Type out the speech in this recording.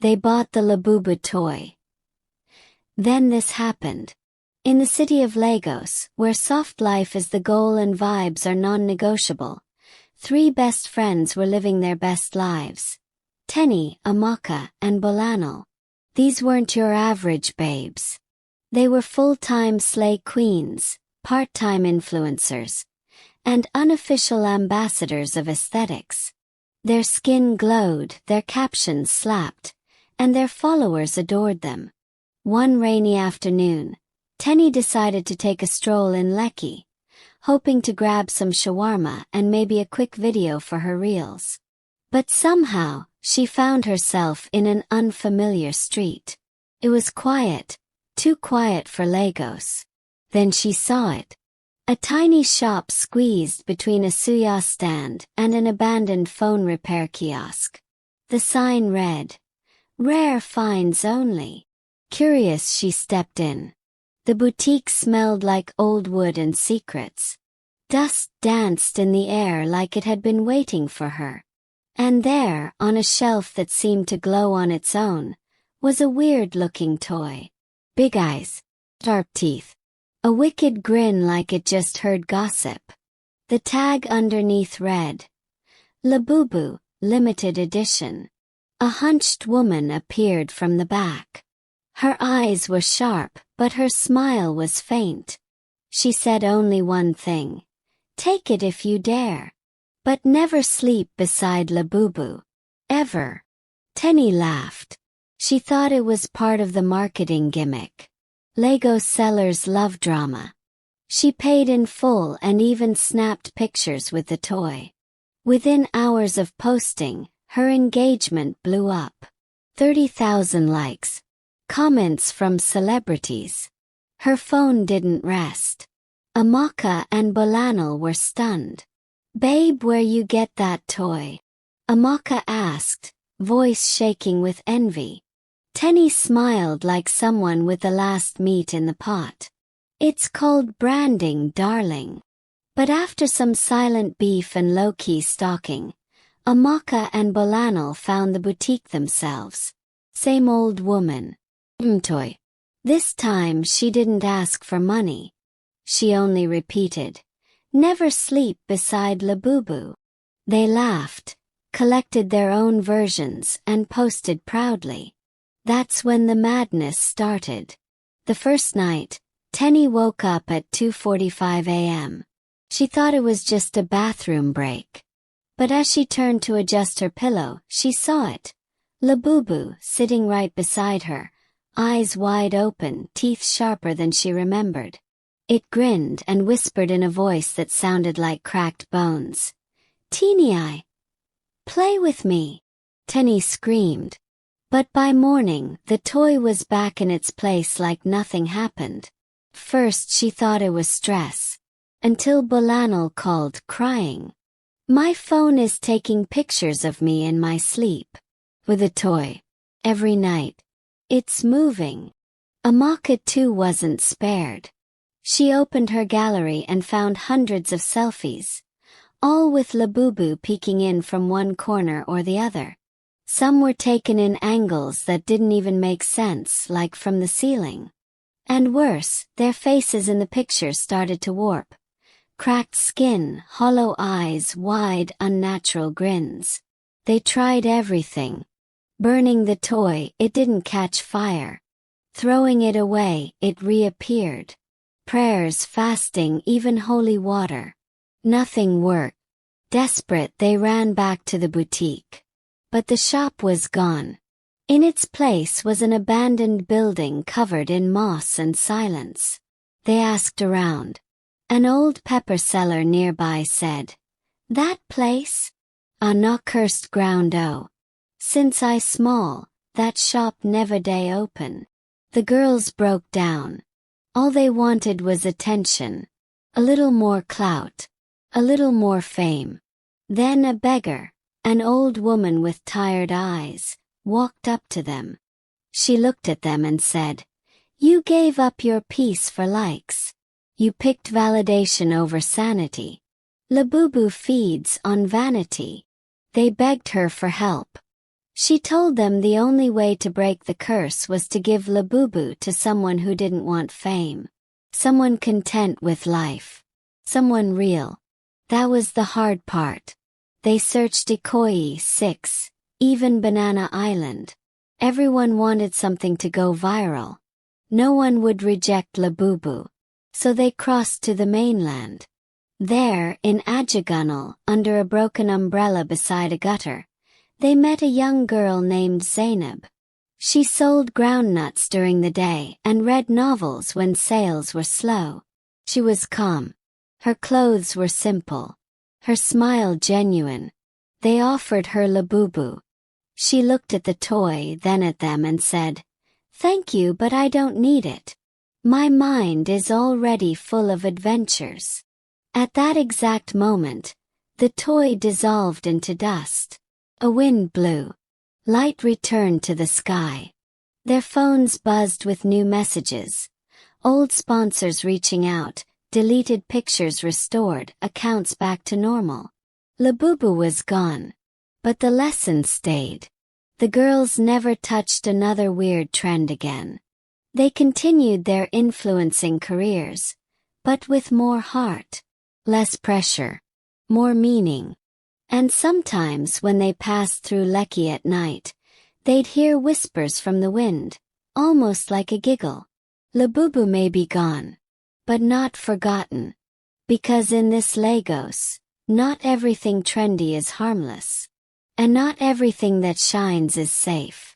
they bought the Labubu toy. Then this happened. In the city of Lagos, where soft life is the goal and vibes are non-negotiable, 3 best friends were living their best lives. Teni, Amaka, and Bolanle. These weren't your average babes. They were full-time slay queens, part-time influencers, and unofficial ambassadors of aesthetics. Their skin glowed, their captions slapped, and their followers adored them. One rainy afternoon, Teni decided to take a stroll in Lekki, hoping to grab some shawarma and maybe a quick video for her reels. But somehow, she found herself in an unfamiliar street. It was quiet, too quiet for Lagos. Then she saw it. A tiny shop squeezed between a suya stand and an abandoned phone repair kiosk. The sign read, "Rare finds only." Curious, she stepped in. The boutique smelled like old wood and secrets. Dust danced in the air like it had been waiting for her. And there, on a shelf that seemed to glow on its own, was a weird-looking toy. Big eyes, sharp teeth, a wicked grin like it just heard gossip. The tag underneath read, "Labubu, limited edition." A hunched woman appeared from the back. Her eyes were sharp, but her smile was faint. She said only one thing, "Take it if you dare. But never sleep beside Labubu. Ever." Teni laughed. She thought it was part of the marketing gimmick. Lagos sellers love drama. She paid in full and even snapped pictures with the toy. Within hours of posting, her engagement blew up. 30,000 likes. Comments from celebrities. Her phone didn't rest. Amaka and Bolanle were stunned. "Babe, where you get that toy?" Amaka asked, voice shaking with envy. Teni smiled like someone with the last meat in the pot. "It's called branding, darling." But after some silent beef and low-key stalking, Amaka and Bolanle found the boutique themselves. Same old woman. Toy. This time she didn't ask for money. She only repeated, "Never sleep beside Labubu." They laughed, collected their own versions and posted proudly. That's when the madness started. The first night, Teni woke up at 2:45 a.m. She thought it was just a bathroom break. But as she turned to adjust her pillow, she saw it. Labubu, sitting right beside her, eyes wide open, teeth sharper than she remembered. It grinned and whispered in a voice that sounded like cracked bones, "Teeny, play with me." Teni screamed. But by morning, the toy was back in its place like nothing happened. First she thought it was stress. Until Bolanle called, crying, "My phone is taking pictures of me in my sleep. With a toy. Every night. It's moving." Amaka too wasn't spared. She opened her gallery and found hundreds of selfies, all with Labubu peeking in from one corner or the other. Some were taken in angles that didn't even make sense, like from the ceiling. And worse, their faces in the pictures started to warp. Cracked skin, hollow eyes, wide, unnatural grins. They tried everything. Burning the toy, it didn't catch fire. Throwing it away, it reappeared. Prayers, fasting, even holy water. Nothing worked. Desperate, they ran back to the boutique. But the shop was gone. In its place was an abandoned building covered in moss and silence. They asked around. An old pepper seller nearby said, "That place? No cursed ground oh. Since I small, that shop never day open." The girls broke down. All they wanted was attention. A little more clout. A little more fame. Then a beggar, an old woman with tired eyes, walked up to them. She looked at them and said, "You gave up your peace for likes. You picked validation over sanity. Labubu feeds on vanity." They begged her for help. She told them the only way to break the curse was to give Labubu to someone who didn't want fame. Someone content with life. Someone real. That was the hard part. They searched Ikoyi 6, even Banana Island. Everyone wanted something to go viral. No one would reject Labubu. So they crossed to the mainland. There, in Ajagunal, under a broken umbrella beside a gutter, they met a young girl named Zainab. She sold groundnuts during the day and read novels when sales were slow. She was calm. Her clothes were simple. Her smile genuine. They offered her Labubu. She looked at the toy, then at them and said, "Thank you, but I don't need it. My mind is already full of adventures." At that exact moment, the toy dissolved into dust. A wind blew. Light returned to the sky. Their phones buzzed with new messages. Old sponsors reaching out, deleted pictures restored, accounts back to normal. Labubu was gone. But the lesson stayed. The girls never touched another weird trend again. They continued their influencing careers, but with more heart, less pressure, more meaning. And sometimes when they passed through Lekki at night, they'd hear whispers from the wind, almost like a giggle. Labubu may be gone, but not forgotten. Because in this Lagos, not everything trendy is harmless. And not everything that shines is safe.